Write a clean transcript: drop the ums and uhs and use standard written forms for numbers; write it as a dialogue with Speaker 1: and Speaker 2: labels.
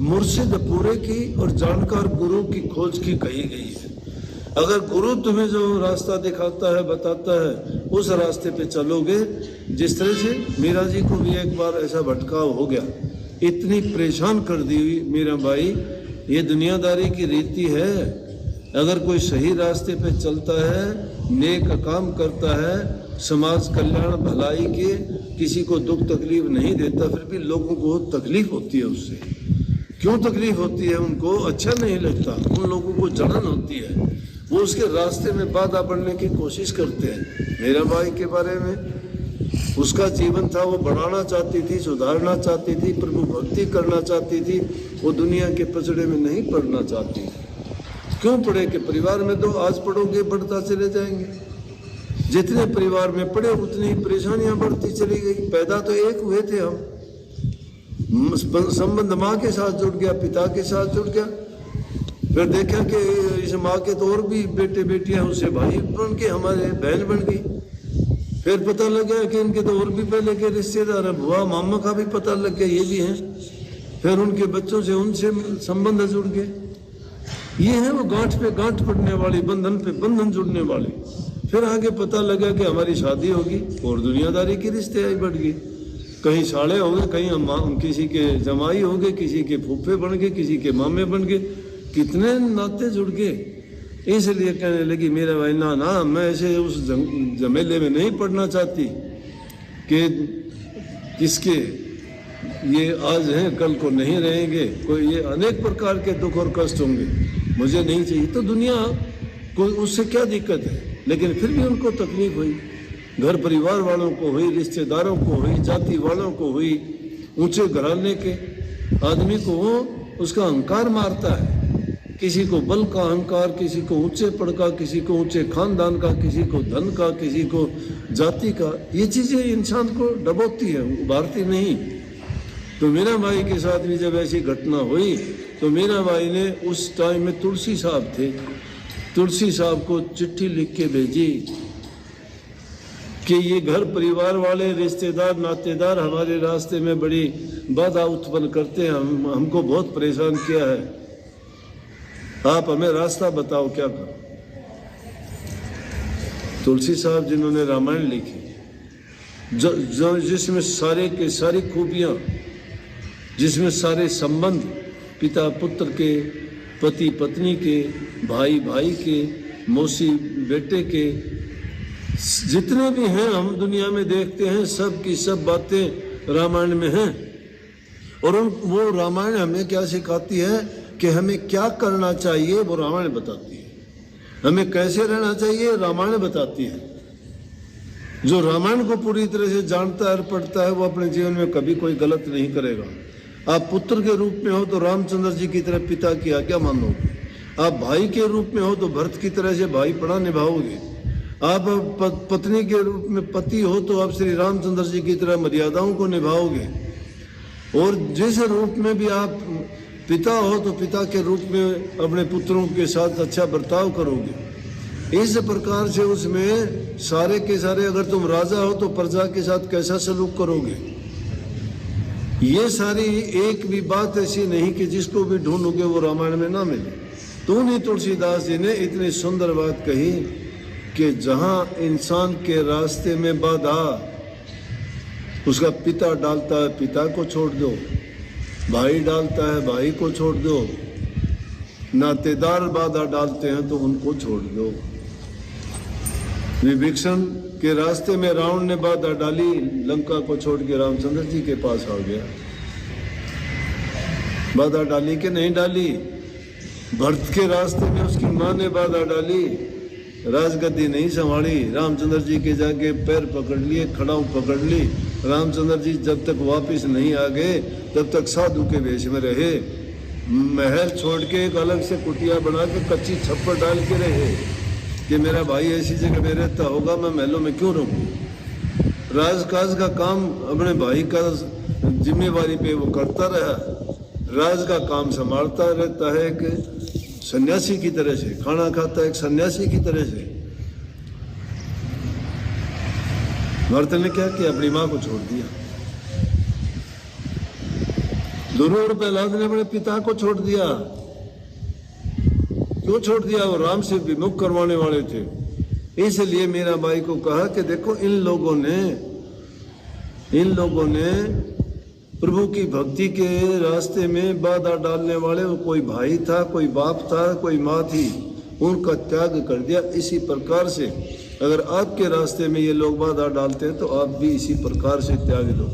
Speaker 1: मुर्शिद पूरे की और जानकार गुरु की खोज की कही गई है। अगर गुरु तुम्हें जो रास्ता दिखाता है, बताता है, उस रास्ते पे चलोगे। जिस तरह से मीरा जी को भी एक बार ऐसा भटकाव हो गया, इतनी परेशान कर दी मीरा बाई। ये दुनियादारी की रीति है, अगर कोई सही रास्ते पे चलता है, नेक काम करता है, समाज कल्याण भलाई के, किसी को दुख तकलीफ नहीं देता, फिर भी लोगों को तकलीफ होती है उससे। क्यों तकलीफ होती है? उनको अच्छा नहीं लगता, उन लोगों को जलन होती है, वो उसके रास्ते में बाधा बढ़ने की कोशिश करते हैं। मीरा बाई के बारे में उसका जीवन था, वो बढ़ाना चाहती थी, सुधारना चाहती थी, प्रभु भक्ति करना चाहती थी, वो दुनिया के पचड़े में नहीं पड़ना चाहती। क्यों पढ़े? कि परिवार में तो आज पढ़ोगे बढ़ता चले जाएंगे, जितने परिवार में पढ़े उतनी परेशानियां बढ़ती चली गई। पैदा तो एक हुए थे हम, संबंध माँ के साथ जुड़ गया, पिता के साथ जुड़ गया, फिर देखा कि इस माँ के तो और भी बेटे बेटियां, उससे भाई बन के हमारे बहन बन गई। फिर पता लगा कि इनके तो और भी पहले के रिश्तेदार हैं, बुआ मामा का भी पता लग गया, ये भी हैं। फिर उनके बच्चों से उनसे संबंध जुड़ गए। ये है वो गांठ पे गांठ पड़ने वाली, बंधन पे बंधन जुड़ने वाली। फिर आगे पता लगा कि हमारी शादी होगी और दुनियादारी की रिश्ते आई बढ़ गई। कहीं साले हो गए, कहीं हम किसी के जमाई हो गए, किसी के फूफे बन गए, किसी के मामे बन गए, कितने नाते जुड़ गए। इसलिए कहने लगी मेरा भाई, ना ना, मैं ऐसे उस झमेले में नहीं पड़ना चाहती कि किसके ये आज हैं कल को नहीं रहेंगे, कोई ये अनेक प्रकार के दुख और कष्ट होंगे, मुझे नहीं चाहिए। तो दुनिया को उससे क्या दिक्कत है? लेकिन फिर भी उनको तकलीफ हुई, घर परिवार वालों को हुई, रिश्तेदारों को हुई, जाति वालों को हुई, ऊंचे घराने के आदमी को उसका अहंकार मारता है। किसी को बल का अहंकार, किसी को ऊंचे पद का, किसी को ऊंचे खानदान का, किसी को धन का, किसी को जाति का। ये चीजें इंसान को डबोती है, उभारती नहीं। तो मीरा बाई के साथ भी जब ऐसी घटना हुई तो मीरा बाई ने उस टाइम में तुलसी साहब थे, तुलसी साहब को चिट्ठी लिख के भेजी कि ये घर परिवार वाले, रिश्तेदार, नातेदार हमारे रास्ते में बड़ी बाधा उत्पन्न करते हैं, हमको बहुत परेशान किया है, आप हमें रास्ता बताओ क्या करो। तुलसी साहब जिन्होंने रामायण लिखी, जिसमें सारे के सारी खूबियां, जिसमें सारे संबंध पिता पुत्र के, पति पत्नी के, भाई भाई के, मौसी बेटे के, जितने भी हैं हम दुनिया में देखते हैं, सब की सब बातें रामायण में हैं। और वो रामायण हमें क्या सिखाती है कि हमें क्या करना चाहिए, वो रामायण बताती है। हमें कैसे रहना चाहिए, रामायण बताती है। जो रामायण को पूरी तरह से जानता है और पढ़ता है, वो अपने जीवन में कभी कोई गलत नहीं करेगा। आप पुत्र के रूप में हो तो रामचंद्र जी की तरह पिता की आज्ञा मानोगे, आप भाई के रूप में हो तो भरत की तरह से भाई पड़ा निभाओगे, आप पत्नी के रूप में पति हो तो आप श्री रामचंद्र जी की तरह मर्यादाओं को निभाओगे, और जिस रूप में भी आप पिता हो तो पिता के रूप में अपने पुत्रों के साथ अच्छा बर्ताव करोगे। इस प्रकार से उसमें सारे के सारे, अगर तुम राजा हो तो प्रजा के साथ कैसा सलूक करोगे, ये सारी एक भी बात ऐसी नहीं कि जिसको भी ढूंढोगे वो रामायण में ना मिले। तो नहीं तुलसीदास जी ने इतनी सुंदर बात कही कि जहां इंसान के रास्ते में बाधा, उसका पिता डालता है पिता को छोड़ दो, भाई डालता है भाई को छोड़ दो, नातेदार बाधा डालते हैं तो उनको छोड़ दो। विभीषण के रास्ते में रावण ने बाधा डाली, लंका को छोड़ के रामचंद्र जी के पास आ गया। बाधा डाली कि नहीं डाली? भरत के रास्ते में उसकी मां ने बाधा डाली, राजगद्दी नहीं संभाली, रामचंद्र जी के जाके पैर पकड़ लिए, खड़ाऊ पकड़ ली। रामचंद्र जी जब तक वापस नहीं आ गए तब तक साधु के वेश में रहे, महल छोड़ के एक अलग से कुटिया बना के कच्ची छप्पर डाल के रहे कि मेरा भाई ऐसी जगह में रहता होगा, मैं महलों में क्यों रहूं। राजकाज का काम अपने भाई का जिम्मेवारी पे वो करता रहा, राज का काम संभालता रहता है कि सन्यासी की तरह से, खाना खाता है एक सन्यासी की तरह से। भरत ने क्या किया? अपनी मां को छोड़ दिया। दुर्योधन प्रहलाद ने अपने पिता को छोड़ दिया। क्यों छोड़ दिया? वो राम से विमुख करवाने वाले थे। इसलिए मीरा बाई को कहा कि देखो इन लोगों ने प्रभु की भक्ति के रास्ते में बाधा डालने वाले, कोई भाई था, कोई बाप था, कोई माँ थी, उनका त्याग कर दिया। इसी प्रकार से अगर आपके रास्ते में ये लोग बाधा डालते हैं तो आप भी इसी प्रकार से त्याग दो।